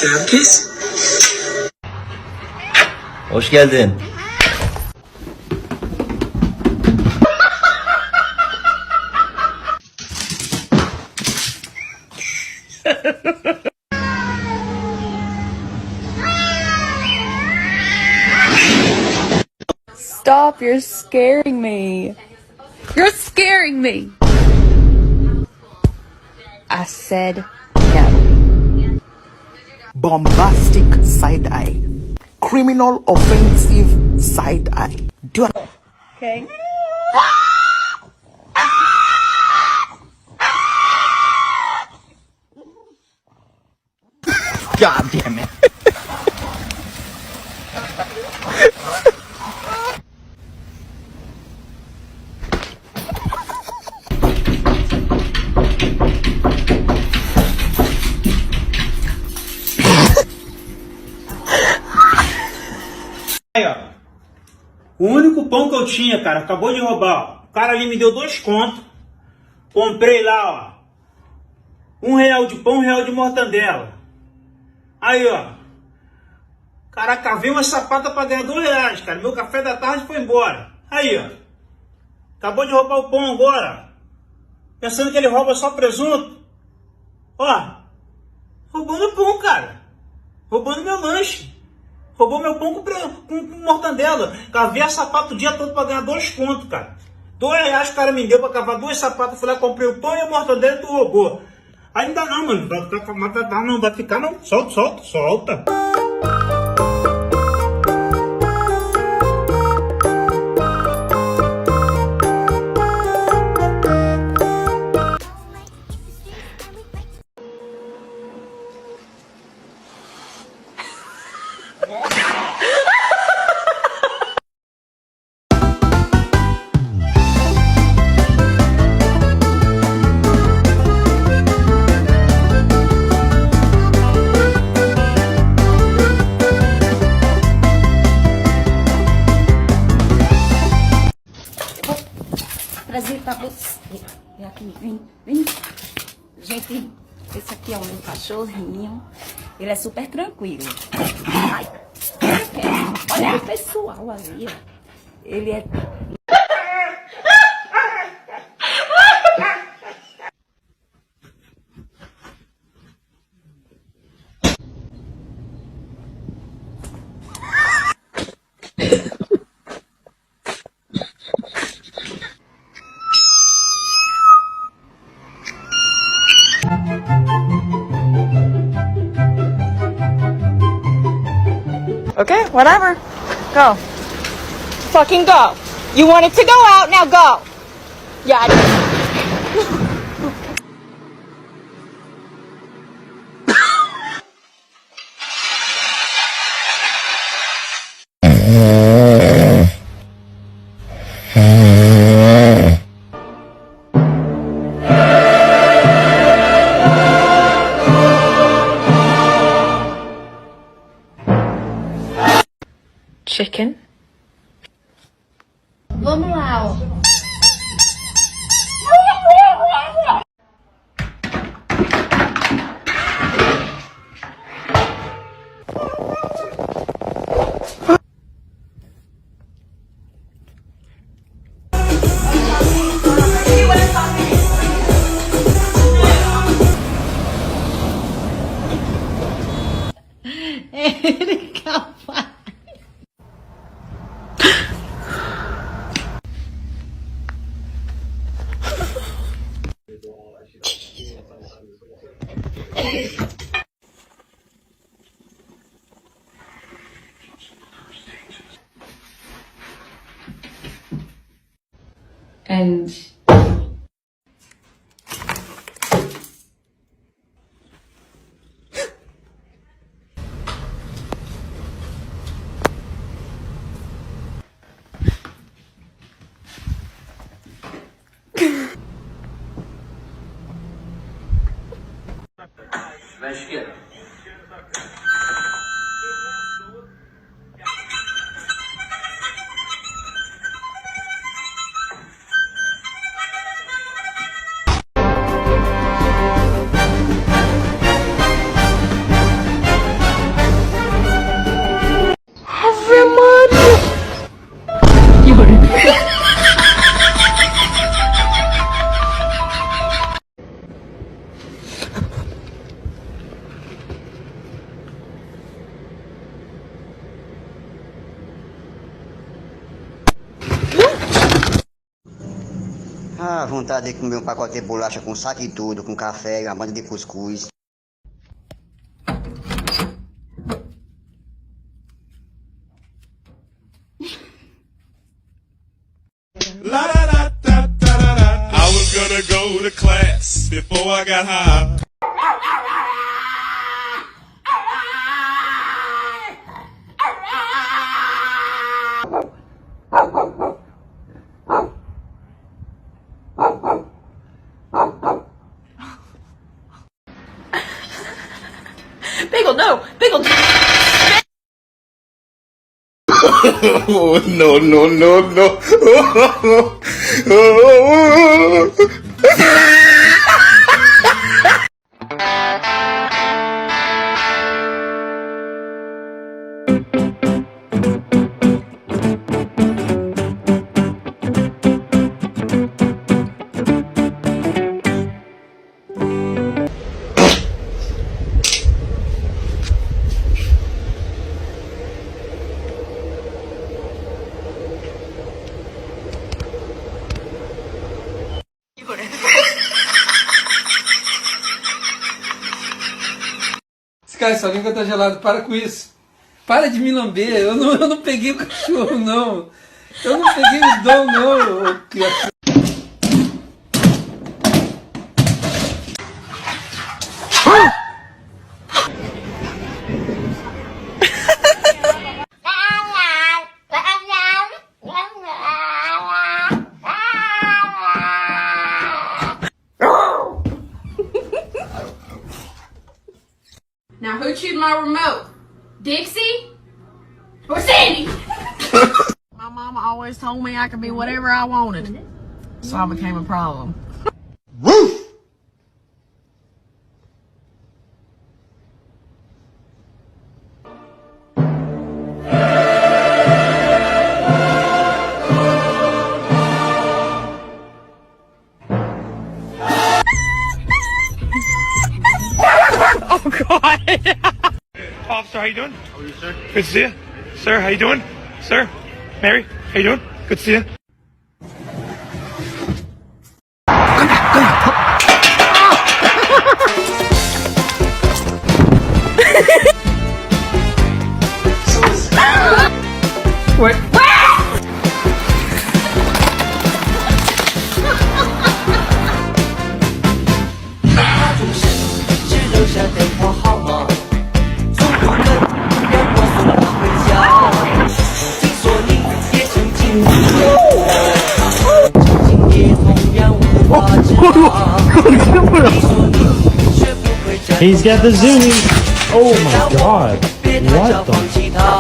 Herkes. Hoş geldin. Stop, you're scaring me. You're scaring me. I said no. Bombastic side eye. Criminal offensive side eye. Do you Okay. God damn it. Aí, ó. O único pão que eu tinha, cara, acabou de roubar. O cara ali me deu 2 contos. Comprei lá, ó. R$1 de pão, R$1 de mortandela. Aí, ó. Caraca, veio uma sapata pra ganhar R$2, cara. Meu café da tarde foi embora. Aí, ó. Acabou de roubar o pão agora. Pensando que ele rouba só presunto. Ó. Roubando o pão, cara. Roubando meu lanche. Roubou meu pão com mortandela. Cavei a sapata o dia todo pra ganhar 2 contos, cara. R$2 o cara me deu pra cavar 2 sapatos. Fui lá, comprei o pão e a mortandela e tu roubou. Ainda não, mano. Não vai ficar não. Solta. Trazer pra você. Vem aqui, vem. Gente, esse aqui é o meu cachorrinho. Ele é super tranquilo. Ai, olha o pessoal ali, ó. Ele é... Okay, whatever. Go. Fucking go. You wanted to go out, now go. Yeah, I did. Chicken. Vamos lá, ó. And Vai esquerda. Ah, vontade de comer um pacote de bolacha com saco e tudo, com café, uma banda de cuscuz. I was gonna go to class before I got high. Bagel, no! Bagel! Oh, no, no, no, no. Cara, essa língua tá gelada, para com isso. Para de me lamber, eu não peguei o cachorro, não. Eu não peguei o dom, não, ô criatura. Now who chewed my remote? Dixie? Or Sandy? My mama always told me I could be whatever I wanted. So I became a problem. Woof! Officer, how you doing? How are you, sir? Good to see you. Sir, how you doing? Sir? Mary, how you doing? Good to see you. He's got the zoom. Oh my god. What the?